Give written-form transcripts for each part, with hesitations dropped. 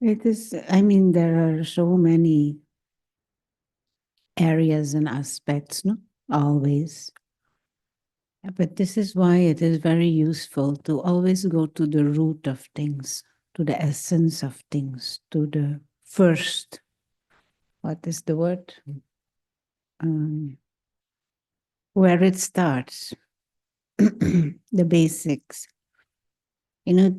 It is, I mean, there are so many areas and aspects, no? Always. But this is why it is very useful to always go to the root of things, to the essence of things, to the first. What is the word? Um, where it starts, the basics. You know,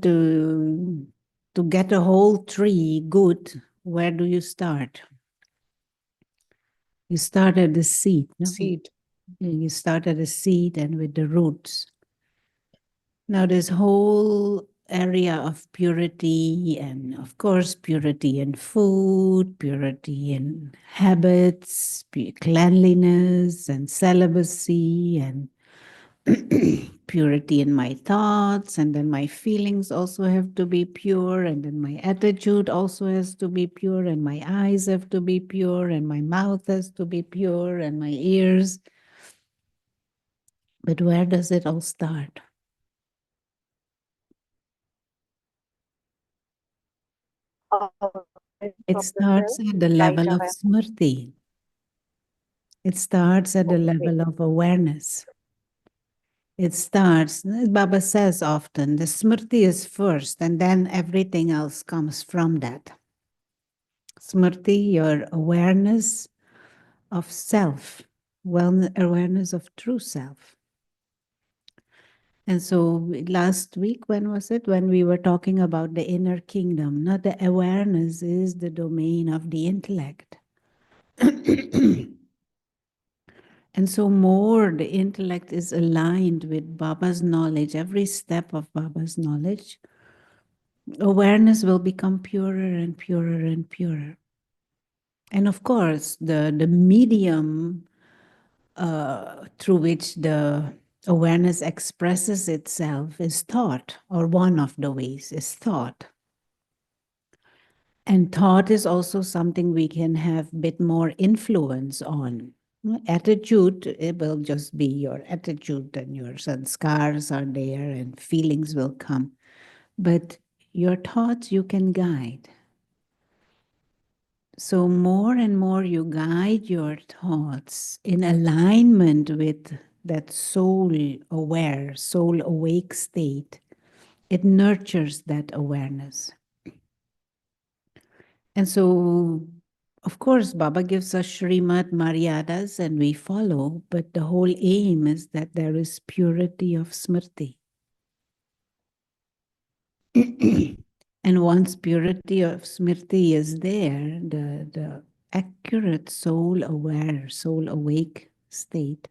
to get a whole tree good, where do you start? You start at the seed, no? Seed. You start at the seed and with the roots. Now, this whole area of purity, and of course, purity in food, purity in habits, cleanliness, and celibacy, and purity in my thoughts, and then my feelings also have to be pure, and then my attitude also has to be pure, and my eyes have to be pure, and my mouth has to be pure, and my ears. But where does it all start? It starts at the level of smrti. It starts at the level of awareness. It starts, Baba says often, the smrti is first, and then everything else comes from that. Smrti, your awareness of self, awareness of true self. And so last week, when was it? When we were talking about the inner kingdom, not the awareness is the domain of the intellect. And so more the intellect is aligned with Baba's knowledge, every step of Baba's knowledge, awareness will become purer and purer and purer. And of course, the medium through which the awareness expresses itself is thought, or one of the ways is thought. And thought is also something we can have a bit more influence on. Attitude, it will just be your attitude, and your sanskars are there and feelings will come. But your thoughts you can guide. So more and more you guide your thoughts in alignment with that soul aware, soul awake state. It nurtures that awareness. And so, of course, Baba gives us Srimad Maryadas and we follow, but the whole aim is that there is purity of Smrti. And once purity of Smrti is there, the accurate soul aware, soul awake state,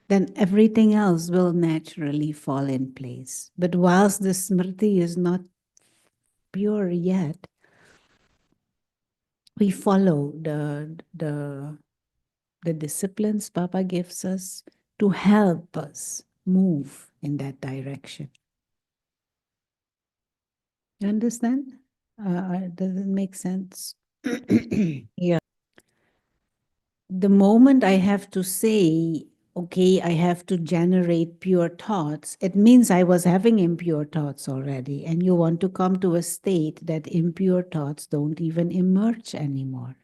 then everything else will naturally fall in place. But whilst the Smrti is not pure yet, we follow the disciplines Baba gives us to help us move in that direction. You understand? Does it make sense? Yeah. The moment I have to say, okay, I have to generate pure thoughts, it means I was having impure thoughts already. And you want to come to a state that impure thoughts don't even emerge anymore.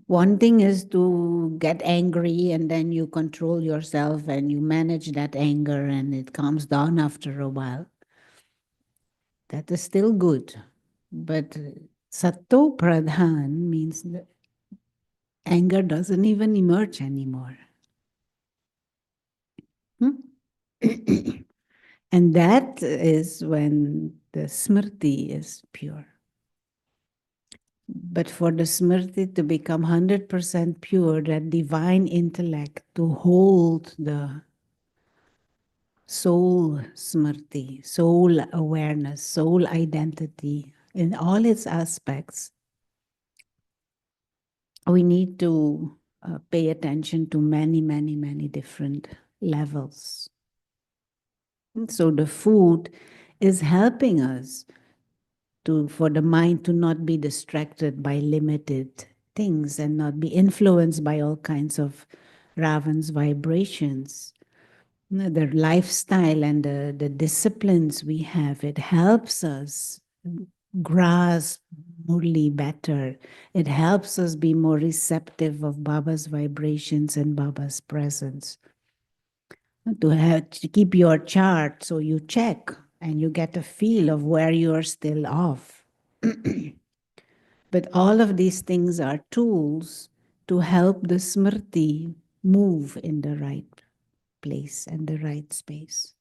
One thing is to get angry and then you control yourself and you manage that anger and it calms down after a while. That is still good. But Sato Pradhan means that anger doesn't even emerge anymore. And that is when the Smrti is pure. But for the Smrti to become 100% pure, that divine intellect to hold the soul Smrti, soul awareness, soul identity in all its aspects, we need to pay attention to many, many, many different levels. And so the food is helping us for the mind to not be distracted by limited things and not be influenced by all kinds of Ravan's vibrations. The lifestyle and the disciplines we have, it helps us grasp Murli better. It helps us be more receptive of Baba's vibrations and Baba's presence. To have to keep your chart so you check and you get a feel of where you are still off. But all of these things are tools to help the smrti move in the right place and the right space.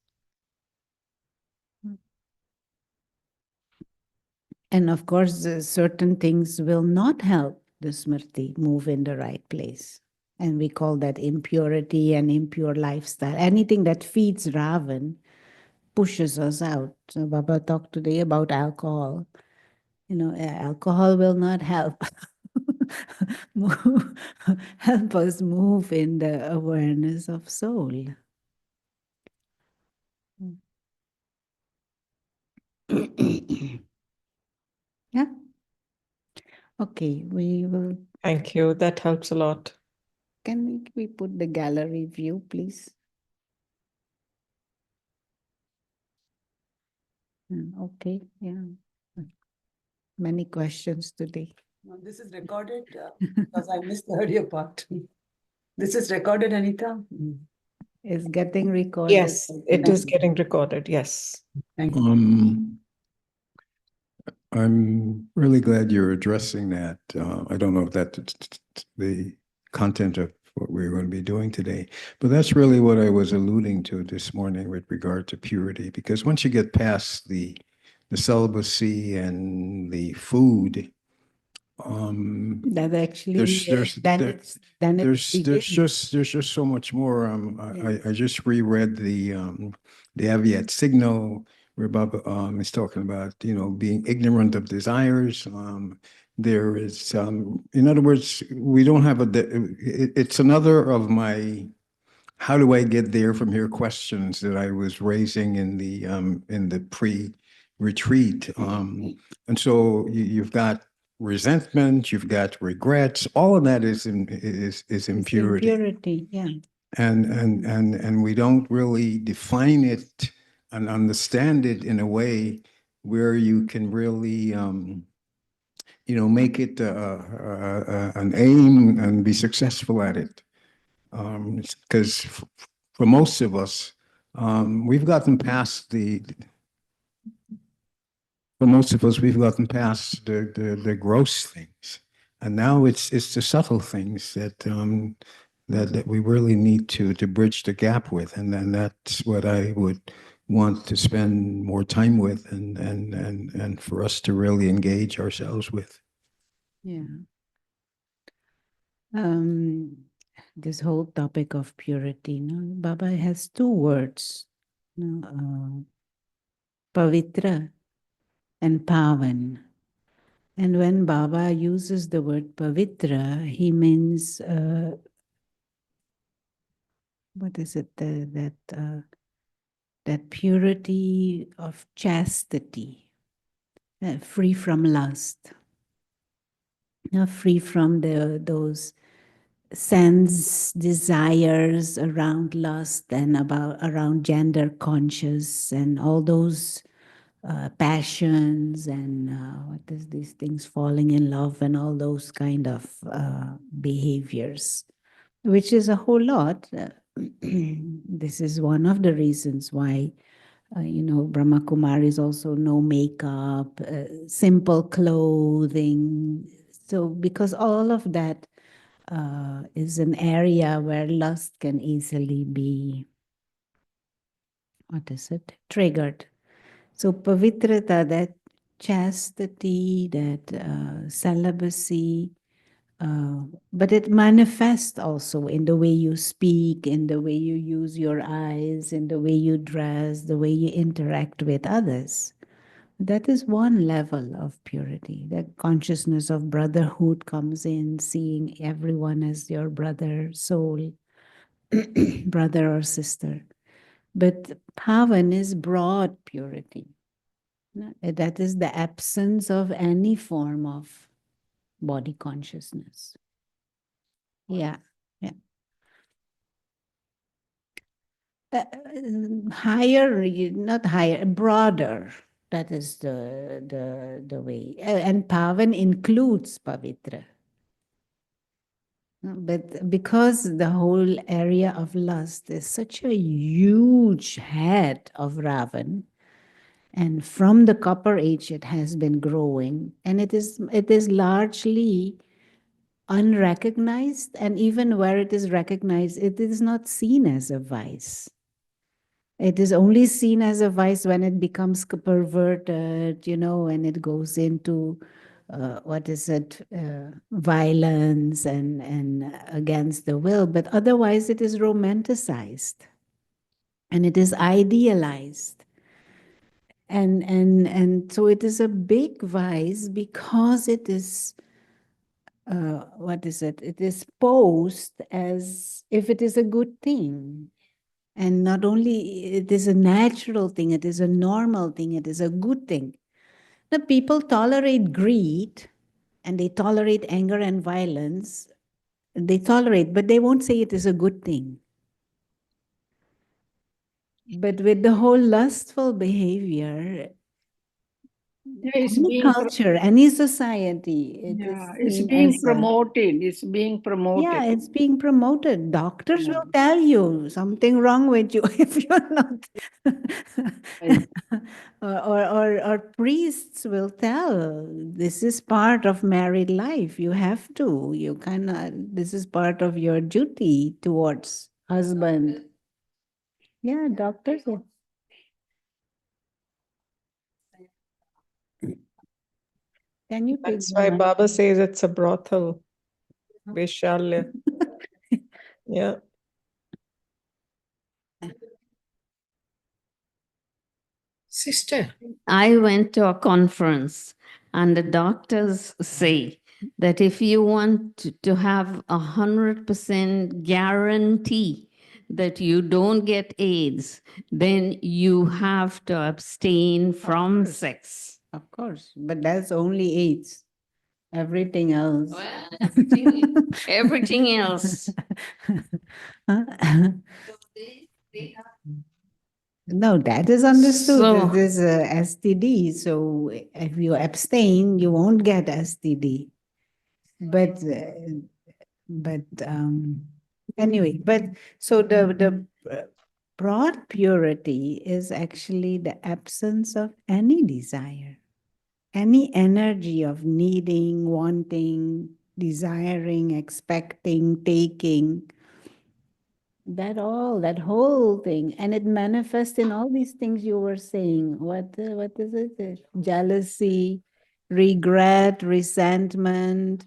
And of course, certain things will not help the smrti move in the right place. And we call that impurity and impure lifestyle. Anything that feeds Ravan pushes us out. So Baba talked today about alcohol. You know, alcohol will not help help us move in the awareness of soul. Yeah. Okay, we will. Thank you. That helps a lot. Can we put the gallery view, please? Okay, yeah. Many questions today. No, this is recorded because I missed the earlier part. This is recorded, Anita? It's getting recorded. Yes, it is getting recorded. Yes. Thank you. I'm really glad you're addressing that. I don't know if that's the content of what we're going to be doing today, but that's really what I was alluding to this morning with regard to purity. Because once you get past the celibacy and the food, that actually there's just so much more. I just reread the Aviat Signal where Baba is talking about, you know, being ignorant of desires. There is, in other words, we don't have it's another of my how do I get there from here questions that I was raising in the pre-retreat. And so you've got resentment, you've got regrets, all of that is impurity. Impurity, yeah. And we don't really define it and understand it in a way where you can really you know, make it an aim and be successful at it. Because for most of us, we've gotten past the gross things, and now it's the subtle things that that we really need to bridge the gap with, and then that's what I would want to spend more time with, and for us to really engage ourselves with. Yeah. This whole topic of purity, no? Baba has two words, no? Pavitra and Pavan. And when Baba uses the word Pavitra, he means, what is it, that purity of chastity, free from lust, free from those sense desires around lust and around gender conscious and all those passions and what is these things, falling in love and all those kind of behaviors, which is a whole lot. This is one of the reasons why you know, Brahma Kumaris also no makeup, simple clothing. So because all of that is an area where lust can easily be, what is it, triggered. So pavitrata, that chastity, that celibacy, but it manifests also in the way you speak, in the way you use your eyes, in the way you dress, the way you interact with others. That is one level of purity. That consciousness of brotherhood comes in, seeing everyone as your brother, soul, brother or sister. But Pavan is broad purity. That is the absence of any form of body consciousness. Yeah, yeah. Higher, not higher, broader. That is the way. And Pavan includes Pavitra. But because the whole area of lust is such a huge head of Ravan, and from the Copper Age it has been growing, and it is largely unrecognized, and even where it is recognized, it is not seen as a vice. It is only seen as a vice when it becomes perverted, and it goes into what is it, violence and against the will. But otherwise, it is romanticized and it is idealized. And so it is a big vice because it is, what is it? It is posed as if it is a good thing. And not only it is a natural thing, it is a normal thing, it is a good thing. The people tolerate greed and they tolerate anger and violence. They tolerate, but they won't say it is a good thing. But with the whole lustful behavior, It's any being culture, any society, it is it's seen being as promoted. It's being promoted. yeah, it's being promoted. Doctors will tell you something wrong with you if you're not. Right. or priests will tell this is part of married life. You have to. You cannot. This is part of your duty towards husband. Yeah, doctors. Can you take That's the why mic? Baba says it's a brothel. Vaishalya. Yeah. Sister, I went to a conference, and the doctors say that if you want to have 100% guarantee that you don't get AIDS, then you have to abstain from course. sex. Of course, but that's only AIDS. Everything else. Well, everything else. No, that is understood. So- It is STD. So if you abstain, you won't get STD. But anyway, but so the broad purity is actually the absence of any desire, any energy of needing, wanting, desiring, expecting, taking. That whole thing, and it manifests in all these things you were saying. What is it? Jealousy, regret, resentment.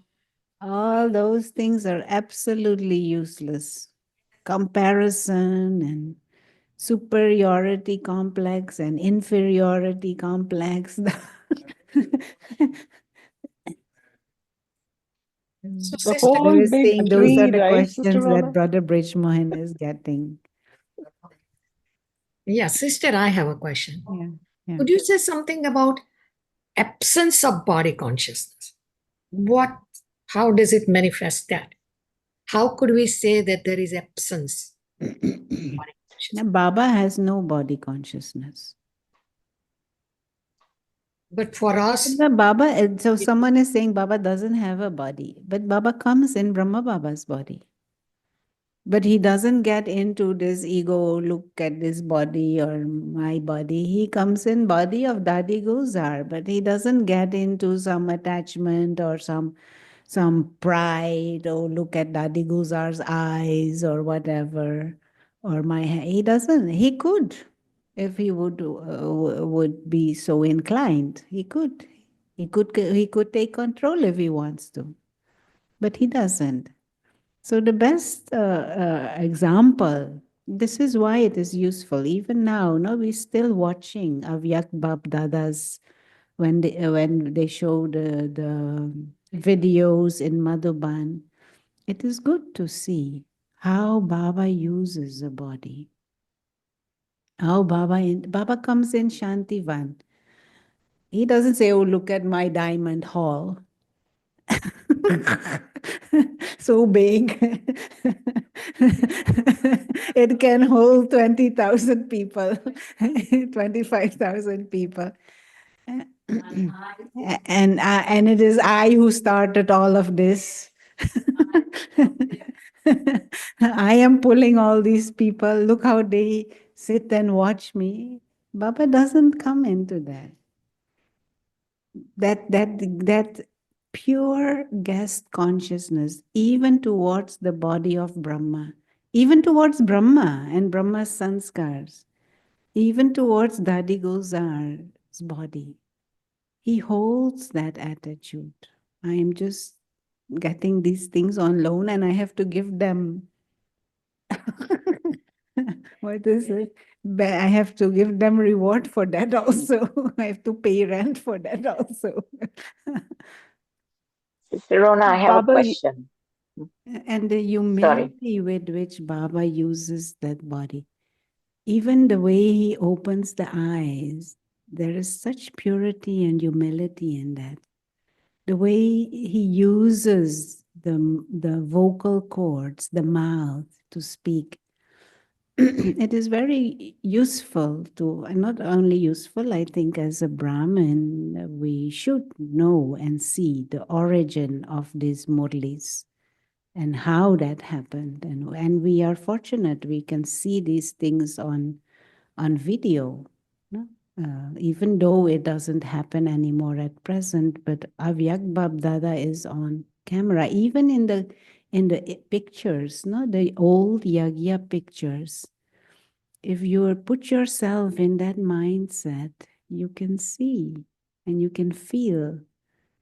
All those things are absolutely useless. Comparison and superiority complex and inferiority complex. So, The sister, I whole was big saying those are tree, the right, Sister questions that Baba? Brother Brij Mohan is getting. yeah, sister, I have a question. Yeah, yeah. Could you say something about absence of body consciousness? How does it manifest that? How could we say that there is absence of body Now, consciousness? Baba has no body consciousness. But for us, The Baba, so someone is saying Baba doesn't have a body, but Baba comes in Brahma Baba's body. But he doesn't get into this ego, look at this body or my body. He comes in body of Dadi Guzar, but he doesn't get into some attachment or some pride or look at Dadi Guzar's eyes or whatever. Or he doesn't. He could, if he would be so inclined. He could. He could take control if he wants to, but he doesn't. So the best example, this is why it is useful. Even now, no, we're still watching Avyak Bab Dadas when they show the videos in Madhuban. It is good to see how Baba uses the body. How Baba comes in Shantivan. He doesn't say, "Oh, look at my diamond hall." So big. It can hold 20,000 people, 25,000 people. And it is I who started all of this. I am pulling all these people. Look how they sit and watch me. Baba doesn't come into that. That pure guest consciousness, even towards the body of Brahma, even towards Brahma and Brahma's sanskars, even towards Dadi Gozar's body. He holds that attitude. I am just getting these things on loan and I have to give them. What is it? I have to give them reward for that also. I have to pay rent for that also. Sister Rona, I have a Baba, question. And the Sorry. humility with which Baba uses that body, even the way he opens the eyes, there is such purity and humility in that. The way he uses the vocal cords, the mouth to speak, it is very useful to, and not only useful, I think as a Brahmin, we should know and see the origin of these murlis and how that happened. And we are fortunate we can see these things on video, no? Even though it doesn't happen anymore at present, but Avyak Bab Dada is on camera, even in the pictures, no, the old Yagya pictures. If you put yourself in that mindset, you can see and you can feel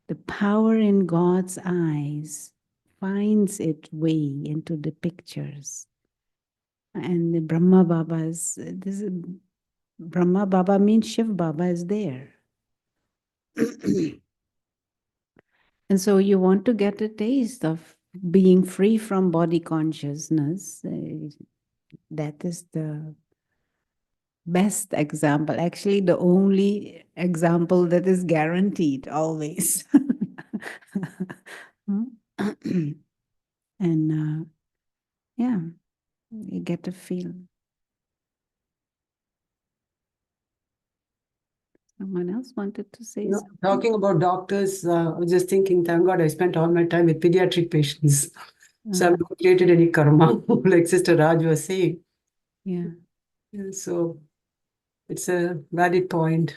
the power in God's eyes finds its way into the pictures. And the Brahma Baba's, this is, Brahma Baba means Shiv Baba is there. And so you want to get a taste of being free from body consciousness. That is the best example, actually the only example that is guaranteed always. And yeah, you get to feel. Someone else wanted to say something? Talking about doctors, I was just thinking, thank God I spent all my time with pediatric patients. So I've not created any karma, like Sister Raj was saying. Yeah. So it's a valid point.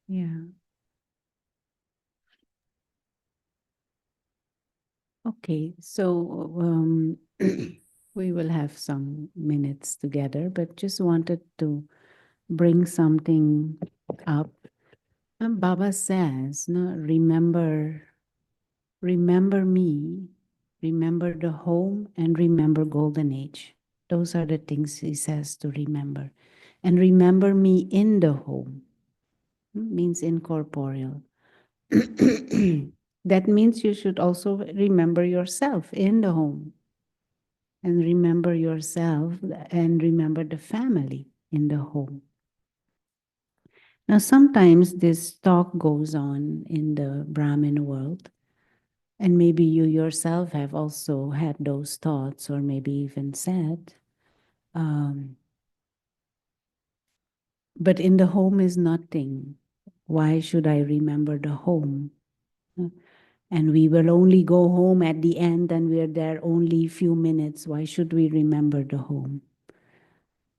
Yeah. Okay, so we will have some minutes together, but just wanted to bring something up. And Baba says, no, remember me, remember the home, and remember golden age. Those are the things he says to remember. And remember me in the home. Means incorporeal. That means you should also remember yourself in the home. And remember yourself and remember the family in the home. Now, sometimes this talk goes on in the Brahmin world, and maybe you yourself have also had those thoughts, or maybe even said, but in the home is nothing. Why should I remember the home? And we will only go home at the end and we're there only a few minutes. Why should we remember the home?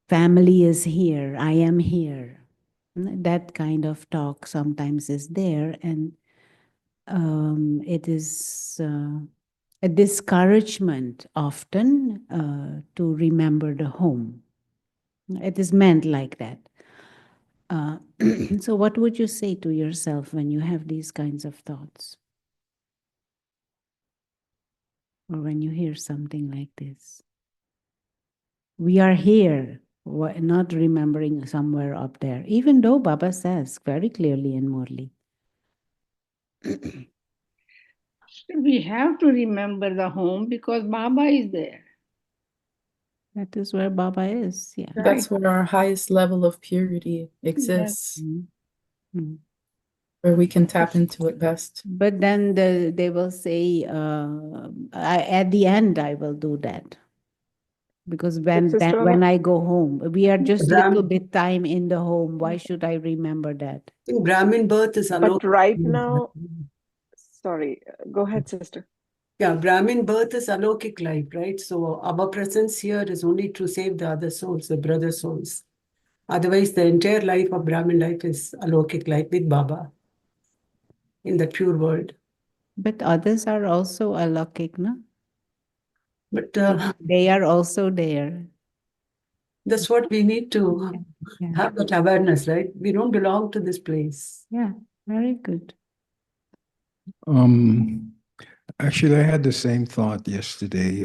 Family is here. I am here. That kind of talk sometimes is there, and it is a discouragement often to remember the home. It is meant like that. So what would you say to yourself when you have these kinds of thoughts? Or when you hear something like this? We are here, not remembering somewhere up there, even though Baba says very clearly in Murli. We have to remember the home because Baba is there. That is where Baba is, yeah. That's where our highest level of purity exists, Mm-hmm. where we can tap into it best. But then they will say, at the end, I will do that. Because when Sister when I go home, we are just little Brahm- bit time in the home. Why should I remember that? I think Brahmin birth is But alokik. right now, sorry, go ahead, sister. Yeah, Brahmin birth is alokik life, right? So our presence here is only to save the other souls, the brother souls. Otherwise, the entire life of Brahmin life is alokik life with Baba in the pure world. But others are also alokik, no? But They are also there. that's what we need to Yeah, have that awareness, right? We don't belong to this place. yeah, very good. Actually, I had the same thought yesterday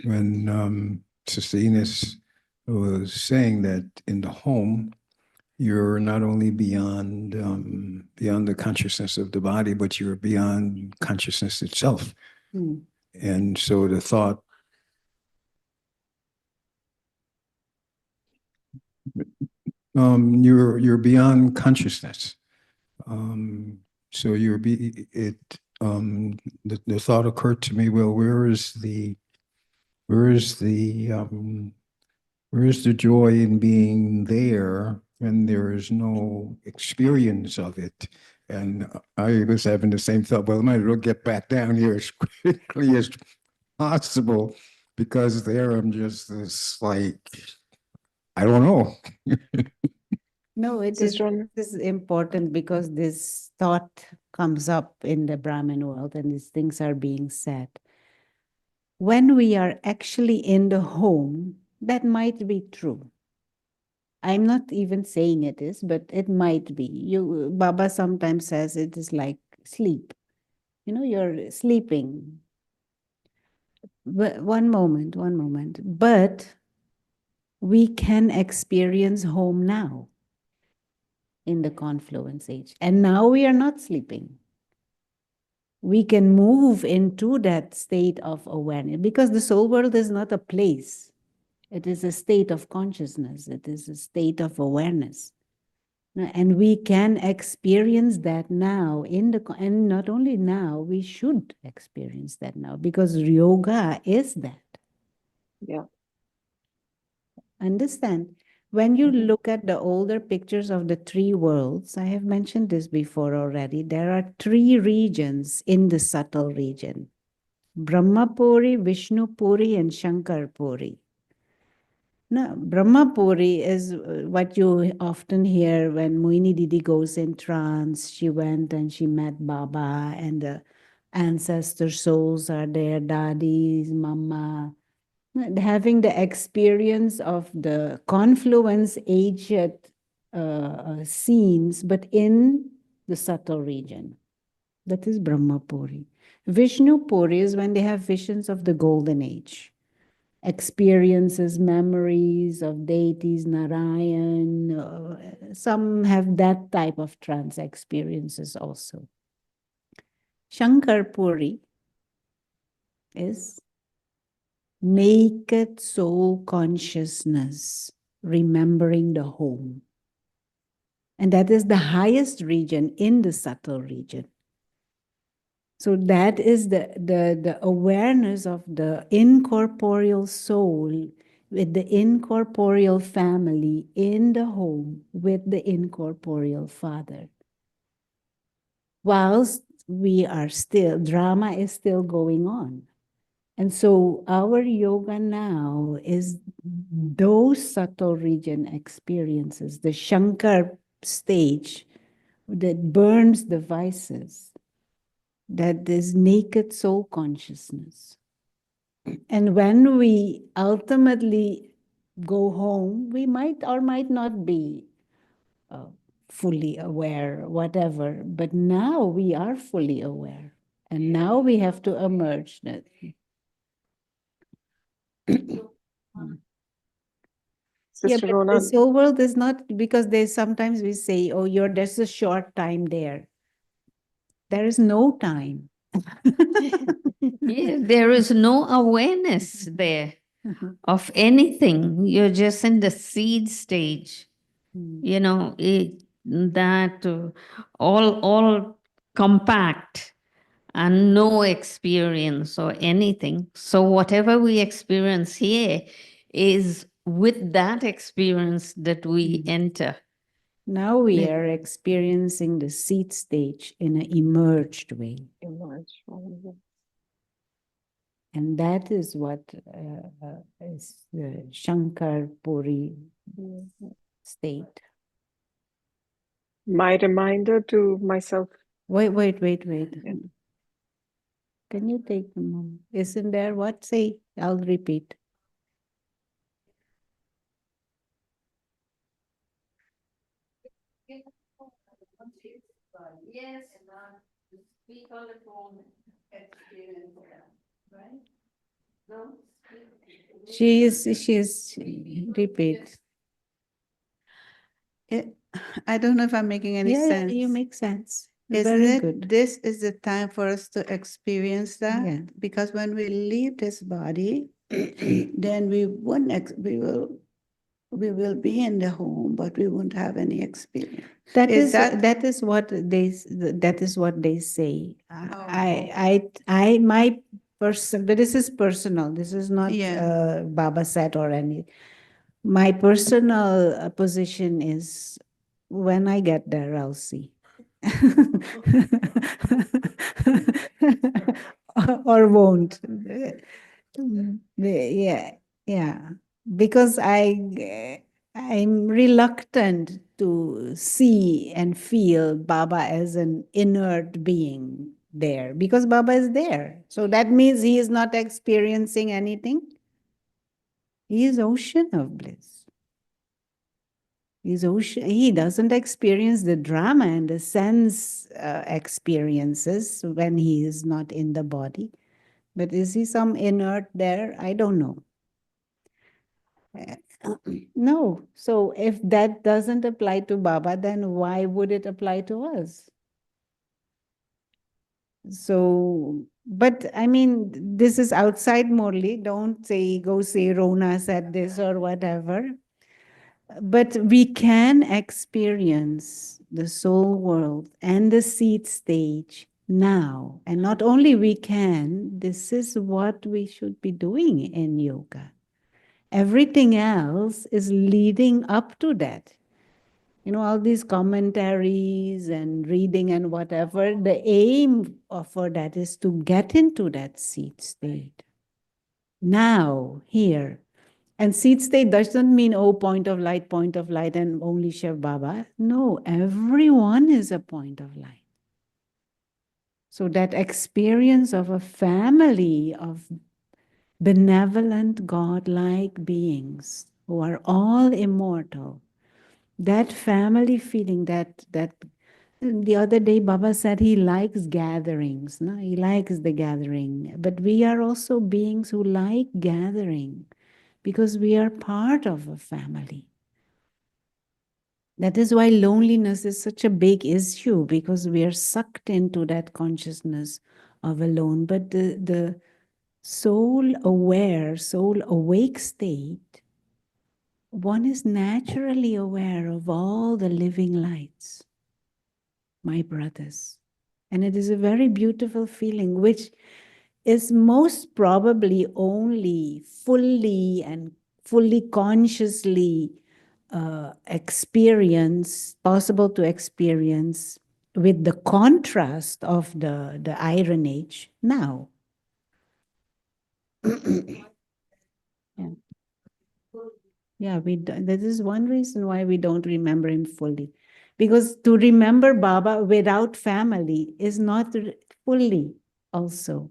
when Sister Ines was saying that in the home, you're not only beyond beyond the consciousness of the body, but you're beyond consciousness itself. Hmm. And so the thought, you're beyond consciousness. So the thought occurred to me, well, where is the joy in being there when there is no experience of it? And I was having the same thought, well, I might as well get back down here as quickly as possible, because there I'm just this like, I don't know. No, it is, Sister Anna. this is important because this thought comes up in the Brahmin world and these things are being said. When we are actually in the home, that might be true. I'm not even saying it is, but it might be. Baba sometimes says it is like sleep. You know, you're sleeping. But one moment. But we can experience home now in the confluence age. And now we are not sleeping. We can move into that state of awareness because the soul world is not a place. It is a state of consciousness. It is a state of awareness. And we can experience that now and not only now, we should experience that now because yoga is that. Yeah. Understand? When you look at the older pictures of the three worlds, I have mentioned this before already, there are three regions in the subtle region. Brahmapuri, Vishnupuri, and Shankarpuri. Now, Brahmapuri is what you often hear when Moini Didi goes in trance. She went and she met Baba and the ancestor souls are there, daddies, mama. Having the experience of the confluence aged scenes, but in the subtle region. That is Brahmapuri. Vishnupuri is when they have visions of the golden age. Experiences, memories of deities, Narayan. Some have that type of trance experiences also. Shankarpuri is naked soul consciousness, remembering the home. And that is the highest region in the subtle region. So that is the awareness of the incorporeal soul with the incorporeal family in the home with the incorporeal father. Whilst we are still, drama is still going on. And so our yoga now is those subtle region experiences, the Shankar stage that burns the vices, that is naked soul consciousness. And when we ultimately go home, we might or might not be fully aware, whatever, but now we are fully aware. And now we have to emerge. Sister but Rona. the soul world is not, because there's sometimes we say, oh, there's a short time there. There is no time. Yeah, there is no awareness there of anything. You're just in the seed stage. You know, that all compact and no experience or anything. So whatever we experience here is with that experience that we enter. Now we Like- are experiencing the seed stage in an emerged way. Emerge from the- And that is what is the Shankar Puri state. My reminder to myself. Wait. Yeah. Can you take the moment? Isn't there what? Say, I'll repeat. Yes, speak on the phone experience, right? No? She's repeat. I don't know if I'm making any Yeah, sense. you make sense. Isn't Very it? good. This is the time for us to experience that. Yeah. Because when we leave this body, then we won't we will be in the home, but we won't have any experience. That Is is that- that is what that is what they say. Oh. My person, but this is personal. This is not Yeah. Baba said or any. My personal position is when I get there, I'll see. Or won't. Yeah. Because I'm reluctant to see and feel Baba as an inert being there because Baba is there. So that means he is not experiencing anything. He is ocean of bliss. He doesn't experience the drama and the sense experiences when he is not in the body. But is he some inert there? I don't know. No. So if that doesn't apply to Baba, then why would it apply to us? So, but I mean, this is outside Murli. Don't go say Rona said this or whatever. But we can experience the soul world and the seed stage now. And not only we can, this is what we should be doing in yoga. Everything else is leading up to that. All these commentaries and reading and whatever, the aim for that is to get into that seed state. Now, here. And seed state doesn't mean, point of light, and only Shiv Baba. No, everyone is a point of light. So that experience of a family of benevolent, godlike beings who are all immortal, that family feeling, that the other day Baba said he likes gatherings. No? He likes the gathering. But we are also beings who like gathering, because we are part of a family. That is why loneliness is such a big issue, because we are sucked into that consciousness of alone. But the soul aware, soul awake state, one is naturally aware of all the living lights, my brothers. And it is a very beautiful feeling, which is most probably only fully consciously possible to experience with the contrast of the Iron Age now. Yeah, that is one reason why we don't remember him fully. Because to remember Baba without family is not fully also.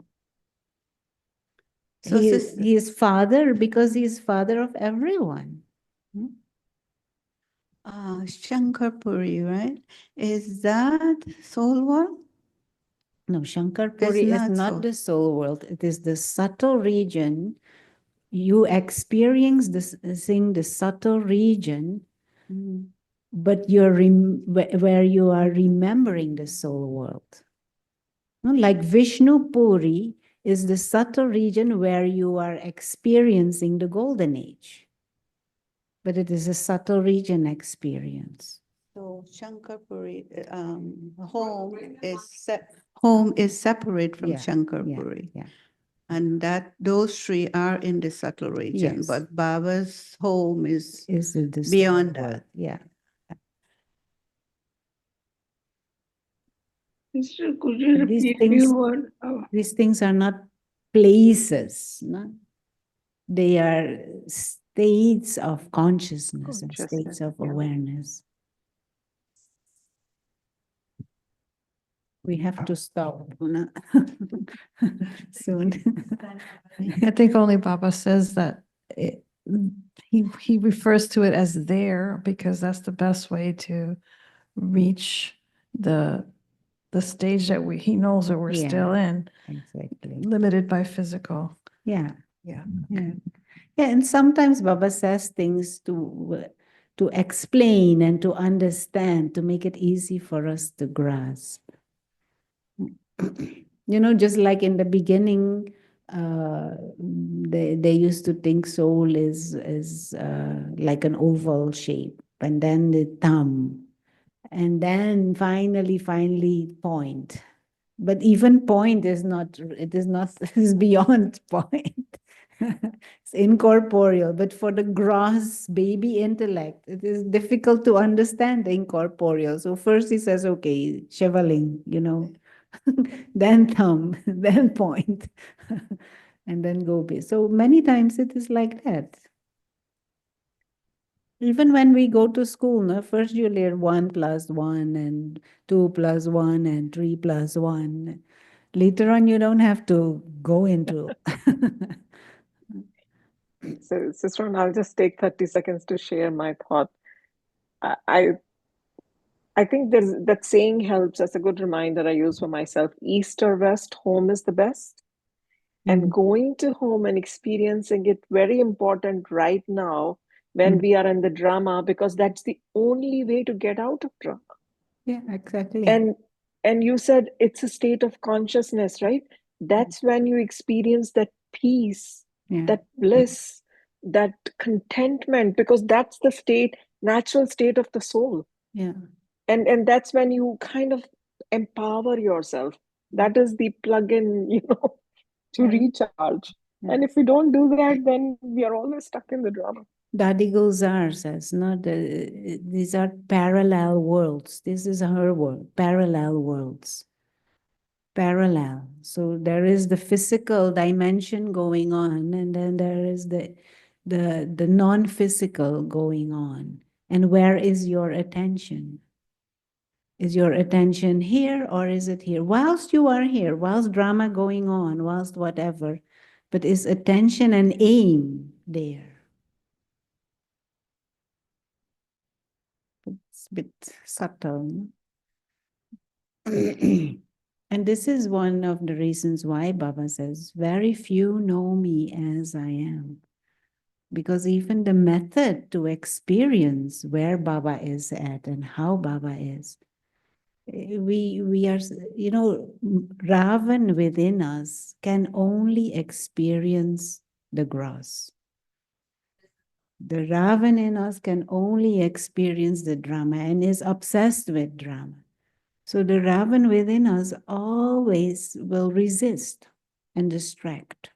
So He is father because he is father of everyone. Shankar Puri, right? Is that soul world? No, Shankar Puri is not the soul world. It is the subtle region. You experience seeing the subtle region, but where you are remembering the soul world. Like Vishnu Puri is the subtle region where you are experiencing the golden age. But it is a subtle region experience. So So Shankarpuri, home is separate from Yeah, Shankarpuri. yeah. And that those three are in the subtle region, Yes. but Baba's home is Is it this beyond world? that. Yeah. Sister, could you These repeat things- few word? These things are not places, no? They are states of consciousness and states Consciousness, of yeah. awareness. We have to stop Puna, soon. I think only Baba says that he refers to it as there because that's the best way to reach the stage that he knows that we're still Yeah. in, Exactly. limited by physical. Yeah. Yeah. Yeah. Yeah. And sometimes Baba says things to explain and to understand, to make it easy for us to grasp. You know, just like in the beginning, they used to think soul is like an oval shape, and then the thumb, and then finally point. But even point is not, it is beyond point. It's incorporeal, but for the gross baby intellect, it is difficult to understand the incorporeal. So first he says, okay, Shivaling, you know, then thumb, then point, and then go base. So many times it is like that. Even when we go to school, no, first you learn 1 + 1 and 2 + 1 and 3 + 1. Later on, you don't have to go into. So, Sister, and I'll just take 30 seconds to share my thought. I I think there's that saying helps as a good reminder I use for myself. East or west, home is the best. And going to home and experiencing it very important right now when we are in the drama, because that's the only way to get out of drama. Yeah, exactly. And you said it's a state of consciousness, right? That's when you experience that peace, Yeah. that bliss, that contentment, because that's the state, natural state of the soul. Yeah. And that's when you kind of empower yourself. That is the plug-in, to Yeah. recharge. Yeah. And if we don't do that, then we are always stuck in the drama. Dadi Gulzar says, no, these are parallel worlds. This is her world, parallel worlds. Parallel. So there is the physical dimension going on, and then there is the non-physical going on. And where is your attention? Is your attention here or is it here? Whilst you are here, whilst drama going on, whilst whatever, but is attention and aim there? It's a bit subtle. And this is one of the reasons why Baba says, very few know me as I am. Because even the method to experience where Baba is at and how Baba is, we are, Ravan within us can only experience the gross. The Ravan in us can only experience the drama and is obsessed with drama. So the Ravan within us always will resist and distract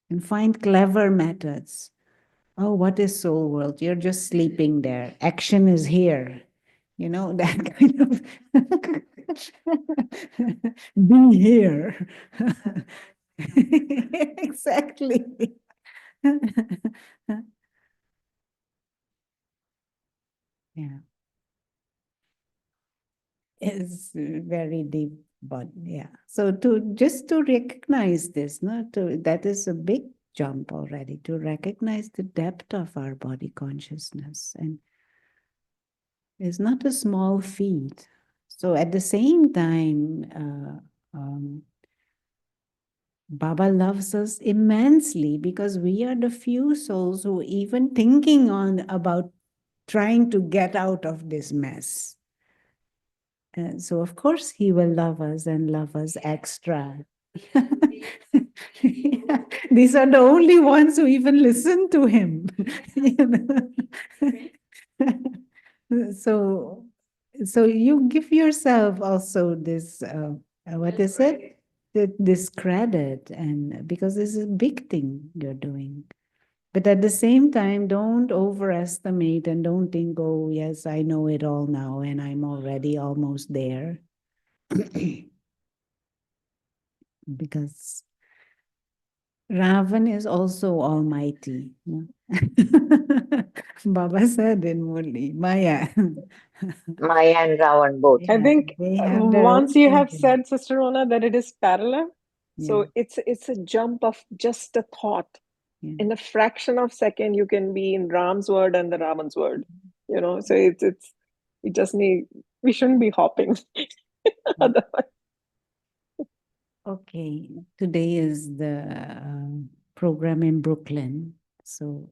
and find clever methods. Oh, what is soul world? You're just sleeping there. Action is here. You know, that kind of be here. Exactly. Yeah. It's very deep, but yeah. So to recognize this, that is a big jump already, to recognize the depth of our body consciousness. And it's not a small feat. So at the same time, Baba loves us immensely because we are the few souls who even thinking about trying to get out of this mess. So of course he will love us and love us extra. Yeah. These are the only ones who even listen to him. So so you give yourself also this, what is it? This credit, and because this is a big thing you're doing. But at the same time, don't overestimate and don't think, oh, yes, I know it all now and I'm already almost there. Because Ravan is also almighty. No? Baba said in Murli, Maya. Maya and Ravan both. I Yeah, think they have their once own you have thinking. said, Sister Rona, that it is parallel, so Yeah. it's a jump of just a thought. Yeah. In a fraction of second, you can be in Ram's word and the Raman's word. You know, so we just need, we shouldn't be hopping. Otherwise, Okay, today is the program in Brooklyn, so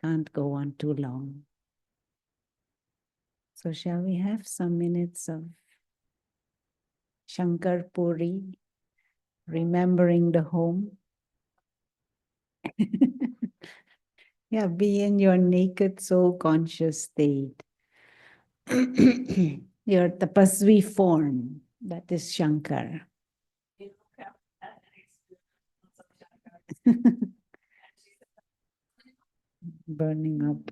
can't go on too long. So shall we have some minutes of Shankar Puri, remembering the home? Yeah, be in your naked soul conscious state. Your tapasvi form, that is Shankar. Burning up.